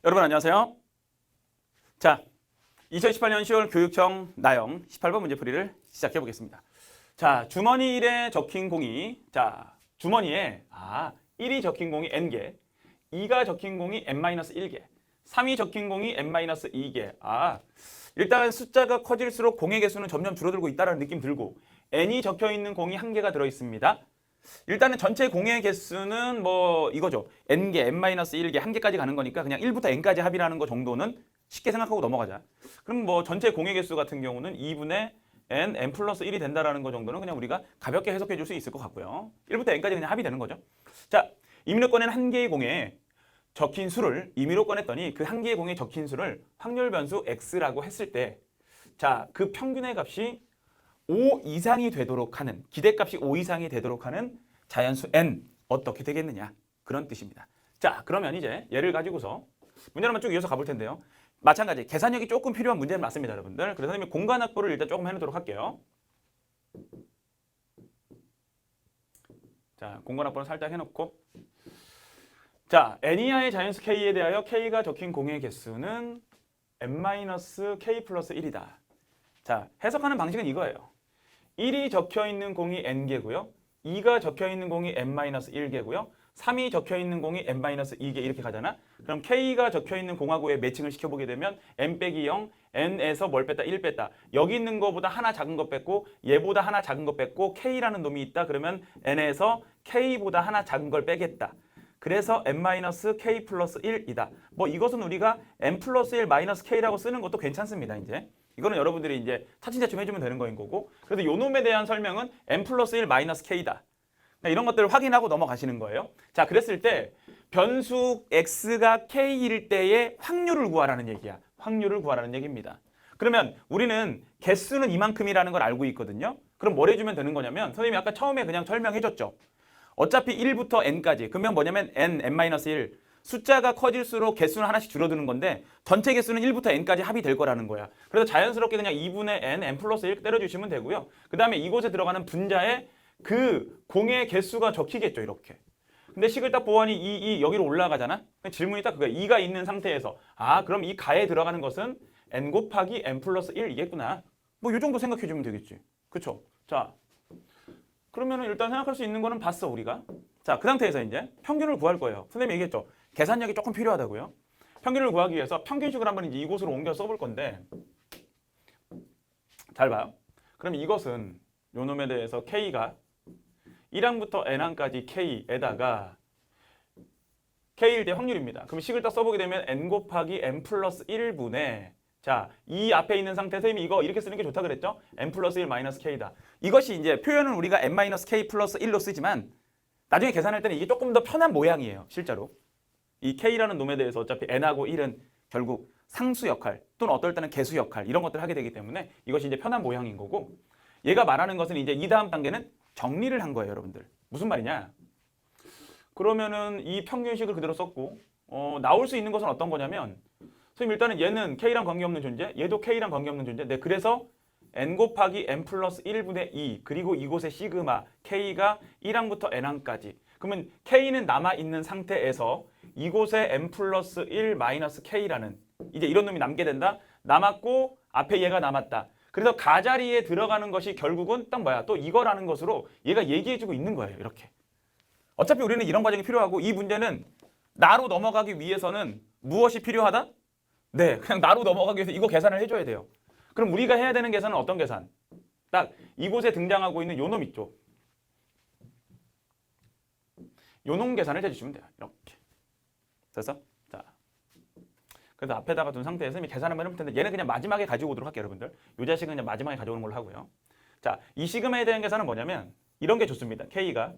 여러분 안녕하세요. 자, 2018년 10월 교육청 나형 18번 문제풀이를 시작해 보겠습니다. 자, 주머니 1에 적힌 공이 주머니에 1이 적힌 공이 n개, 2가 적힌 공이 n-1개, 3이 적힌 공이 n-2개. 일단 숫자가 커질수록 공의 개수는 점점 줄어들고 있다는 느낌 들고 n이 적혀 있는 공이 한 개가 들어 있습니다. 일단은 전체 공의 개수는 이거죠. n개, n-1개, 한 개까지 가는 거니까 그냥 1부터 n까지 합이라는 거 정도는 쉽게 생각하고 넘어가자. 그럼 전체 공의 개수 같은 경우는 2분의 n 플러스 1이 된다라는 거 정도는 그냥 우리가 가볍게 해석해 줄 수 있을 것 같고요. 1부터 n까지 그냥 합이 되는 거죠. 자, 임의로 꺼낸 한 개의 공에 적힌 수를 임의로 꺼냈더니 그 한 개의 공에 적힌 수를 확률 변수 x라고 했을 때 그 평균의 값이 5 이상이 되도록 하는, 기대값이 5 이상이 되도록 하는 자연수 n 어떻게 되겠느냐, 그런 뜻입니다. 자, 그러면 이제 얘를 가지고서 문제를 한번 쭉 이어서 가볼 텐데요. 마찬가지 계산력이 조금 필요한 문제는 맞습니다, 여러분들. 그래서 선생님이 공간 확보를 일단 조금 해놓도록 할게요. 자, 공간 확보는 살짝 해놓고, 자, n 이하의 자연수 k에 대하여 k가 적힌 공의 개수는 n-k 플러스 1이다. 자, 해석하는 방식은 이거예요. 1이 적혀있는 공이 n개고요. 2가 적혀있는 공이 n-1개고요. 3이 적혀있는 공이 n-2개 이렇게 가잖아. 그럼 k가 적혀있는 공하고의 매칭을 시켜보게 되면 n-0, n에서 뭘 뺐다? 1 뺐다. 여기 있는 거보다 하나 작은 거 뺐고 얘보다 하나 작은 거 뺐고 k라는 놈이 있다. 그러면 n에서 k보다 하나 작은 걸 빼겠다. 그래서 n-k 플러스 1이다. 이것은 우리가 n 플러스 1 마이너스 k라고 쓰는 것도 괜찮습니다. 이제 이거는 여러분들이 이제 차츰차츰 해주면 되는 거인 거고, 그래도 요 놈에 대한 설명은 n 플러스 1 마이너스 k다. 이런 것들을 확인하고 넘어가시는 거예요. 자, 그랬을 때 변수 x가 k일 때의 확률을 구하라는 얘기야. 확률을 구하라는 얘기입니다. 그러면 우리는 개수는 이만큼이라는 걸 알고 있거든요. 그럼 뭘 해주면 되는 거냐면 선생님이 아까 처음에 그냥 설명해줬죠. 어차피 1부터 n까지, 그러면 뭐냐면 n-1 숫자가 커질수록 개수는 하나씩 줄어드는 건데 전체 개수는 1부터 n까지 합이 될 거라는 거야. 그래서 자연스럽게 그냥 2분의 n 플러스 1 때려주시면 되고요. 그 다음에 이곳에 들어가는 분자에 그 공의 개수가 적히겠죠, 이렇게. 근데 식을 딱 보아하니 여기로 올라가잖아. 질문이 딱 그거야. 2가 있는 상태에서 그럼 이 가에 들어가는 것은 n 곱하기 n 플러스 1이겠구나. 이 정도 생각해주면 되겠지. 그쵸? 자, 그러면은 일단 생각할 수 있는 거는 봤어, 우리가. 자, 그 상태에서 이제 평균을 구할 거예요. 선생님이 얘기했죠. 계산력이 조금 필요하다고요. 평균을 구하기 위해서 평균식을 한번 이제 이곳으로 옮겨 써볼 건데, 잘 봐요. 그럼 이것은 요 놈에 대해서 k가 1항부터 n항까지 k에다가 k일 때 확률입니다. 그럼 식을 딱 써보게 되면 n 곱하기 n 플러스 1분의 이 앞에 있는 상태, 선생님이 이거 이렇게 쓰는 게 좋다 그랬죠? n 플러스 1 마이너스 k다. 이것이 이제 표현은 우리가 n 마이너스 k 플러스 1로 쓰지만 나중에 계산할 때는 이게 조금 더 편한 모양이에요, 실제로. 이 k라는 놈에 대해서 어차피 n하고 1은 결국 상수 역할 또는 어떨 때는 개수 역할 이런 것들을 하게 되기 때문에 이것이 이제 편한 모양인 거고, 얘가 말하는 것은 이제 이 다음 단계는 정리를 한 거예요, 여러분들. 무슨 말이냐? 그러면은 이 평균식을 그대로 썼고 나올 수 있는 것은 어떤 거냐면, 선생님 일단은 얘는 k랑 관계없는 존재, 얘도 k랑 관계없는 존재. 네, 그래서 n 곱하기 n 플러스 1분의 2 그리고 이곳의 시그마 k가 1항부터 n항까지. 그러면 k는 남아있는 상태에서 이곳에 n 플러스 1 마이너스 k라는 이제 이런 놈이 남게 된다. 남았고 앞에 얘가 남았다. 그래서 가자리에 들어가는 것이 결국은 딱 또 이거라는 것으로 얘가 얘기해주고 있는 거예요, 이렇게. 어차피 우리는 이런 과정이 필요하고 이 문제는 나로 넘어가기 위해서는 무엇이 필요하다? 네, 그냥 나로 넘어가기 위해서 이거 계산을 해줘야 돼요. 그럼 우리가 해야 되는 계산은 어떤 계산? 딱 이곳에 등장하고 있는 요 놈 있죠. 요 놈 계산을 해주시면 돼요. 이렇게. 됐어? 자, 그래서 앞에다가 둔 상태에서 선생님이 계산 한번 해볼 텐데 얘는 그냥 마지막에 가지고 오도록 할게요, 여러분들. 요 자식은 그냥 마지막에 가져오는 걸로 하고요. 자, 이 시그마에 대한 계산은 뭐냐면 이런 게 좋습니다. k가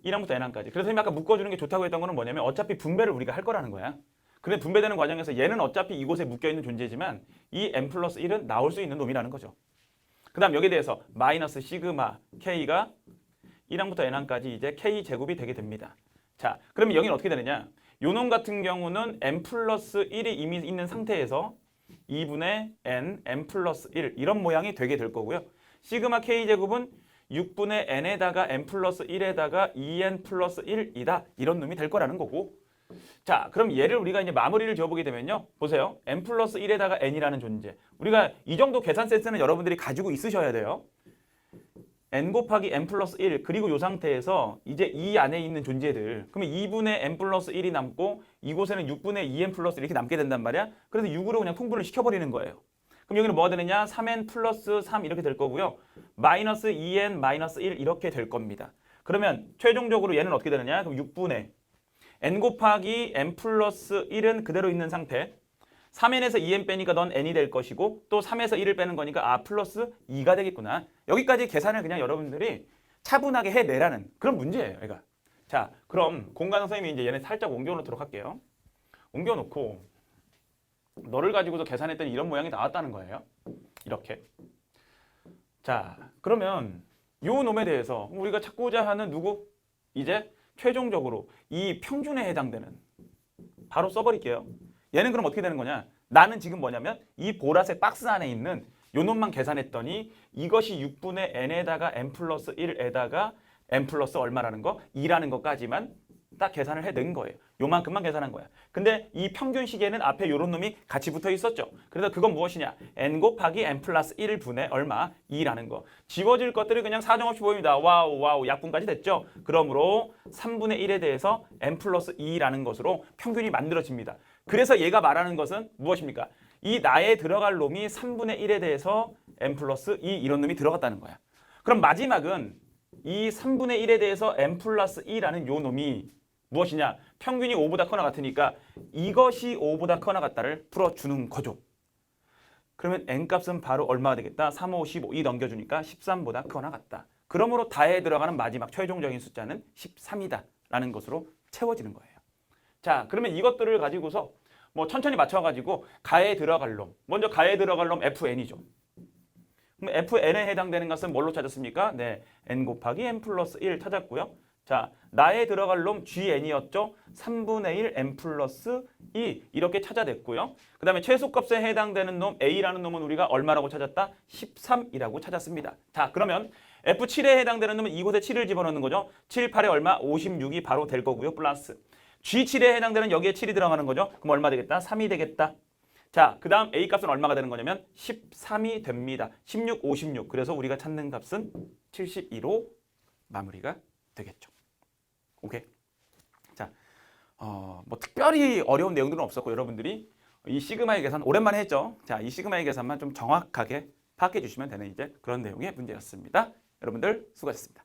1항부터 n항까지. 그래서 선생님이 아까 묶어주는 게 좋다고 했던 거는 뭐냐면 어차피 분배를 우리가 할 거라는 거야. 근데 분배되는 과정에서 얘는 어차피 이곳에 묶여있는 존재지만 이 n 플러스 1은 나올 수 있는 놈이라는 거죠. 그 다음 여기에 대해서 마이너스 시그마 k가 1항부터 n항까지 이제 k 제곱이 되게 됩니다. 자, 그러면 여기는 어떻게 되느냐? 요 놈 같은 경우는 n 플러스 1이 이미 있는 상태에서 2분의 n 플러스 1 이런 모양이 되게 될 거고요. 시그마 k 제곱은 6분의 n에다가 n 플러스 1에다가 2n 플러스 1이다. 이런 놈이 될 거라는 거고, 자, 그럼 얘를 우리가 이제 마무리를 지어보게 되면요. 보세요. n 플러스 1에다가 n이라는 존재. 우리가 이 정도 계산 센스는 여러분들이 가지고 있으셔야 돼요. n 곱하기 n 플러스 1 그리고 이 상태에서 이제 이 안에 있는 존재들 그러면 2분의 n 플러스 1이 남고 이곳에는 6분의 2n 플러스 1 이렇게 남게 된단 말이야. 그래서 6으로 그냥 통분을 시켜버리는 거예요. 그럼 여기는 뭐가 되느냐? 3n 플러스 3 이렇게 될 거고요. 마이너스 2n 마이너스 1 이렇게 될 겁니다. 그러면 최종적으로 얘는 어떻게 되느냐? 그럼 6분의 n 곱하기 n 플러스 1은 그대로 있는 상태 3n에서 2n 빼니까 넌 n이 될 것이고 또 3에서 1을 빼는 거니까 플러스 2가 되겠구나. 여기까지 계산을 그냥 여러분들이 차분하게 해내라는 그런 문제예요. 얘가. 자, 그럼 공간 선생님이 이제 얘네 살짝 옮겨놓도록 할게요. 옮겨놓고 너를 가지고서 계산했더니 이런 모양이 나왔다는 거예요. 이렇게. 자, 그러면 요 놈에 대해서 우리가 찾고자 하는 누구? 이제 최종적으로 이 평균에 해당되는 바로 써버릴게요. 얘는 그럼 어떻게 되는 거냐? 나는 지금 뭐냐면 이 보라색 박스 안에 있는 요 놈만 계산했더니 이것이 6분의 n에다가 n 플러스 1에다가 n 플러스 얼마라는 거? 2라는 것까지만 딱 계산을 해낸 거예요. 요만큼만 계산한 거야. 근데 이 평균 시계는 앞에 요런 놈이 같이 붙어 있었죠. 그래서 그건 무엇이냐? n 곱하기 n 플러스 1분의 얼마? 2라는 거. 지워질 것들이 그냥 사정없이 보입니다. 와우 와우 약분까지 됐죠. 그러므로 3분의 1에 대해서 n 플러스 2라는 것으로 평균이 만들어집니다. 그래서 얘가 말하는 것은 무엇입니까? 이 나에 들어갈 놈이 3분의 1에 대해서 n 플러스 2 이런 놈이 들어갔다는 거야. 그럼 마지막은 이 3분의 1에 대해서 n 플러스 2라는 요 놈이 무엇이냐? 평균이 5보다 커나 같으니까 이것이 5보다 커나 같다를 풀어주는 거죠. 그러면 n값은 바로 얼마가 되겠다? 3, 5, 15, 2 넘겨주니까 13보다 커나 같다. 그러므로 다에 들어가는 마지막 최종적인 숫자는 13이다 라는 것으로 채워지는 거예요. 자, 그러면 이것들을 가지고서 뭐 천천히 맞춰가지고 가에 들어갈 놈. 먼저 가에 들어갈 놈 fn이죠. 그럼 fn에 해당되는 것은 뭘로 찾았습니까? 네, n 곱하기 n 플러스 1 찾았고요. 자, 나에 들어갈 놈 gn이었죠. 3분의 1 n 플러스 2 이렇게 찾아냈고요. 그 다음에 최소값에 해당되는 놈 a라는 놈은 우리가 얼마라고 찾았다? 13이라고 찾았습니다. 자, 그러면 f7에 해당되는 놈은 이곳에 7을 집어넣는 거죠. 7, 8에 얼마? 56이 바로 될 거고요. 플러스 G7에 해당되는 여기에 7이 들어가는 거죠. 그럼 얼마 되겠다? 3이 되겠다. 자, 그 다음 A값은 얼마가 되는 거냐면 13이 됩니다. 16, 56. 그래서 우리가 찾는 값은 72로 마무리가 되겠죠. 오케이. 자, 뭐 특별히 어려운 내용들은 없었고 여러분들이 이 시그마의 계산 오랜만에 했죠. 자, 이 시그마의 계산만 좀 정확하게 파악해 주시면 되는 이제 그런 내용의 문제였습니다. 여러분들 수고하셨습니다.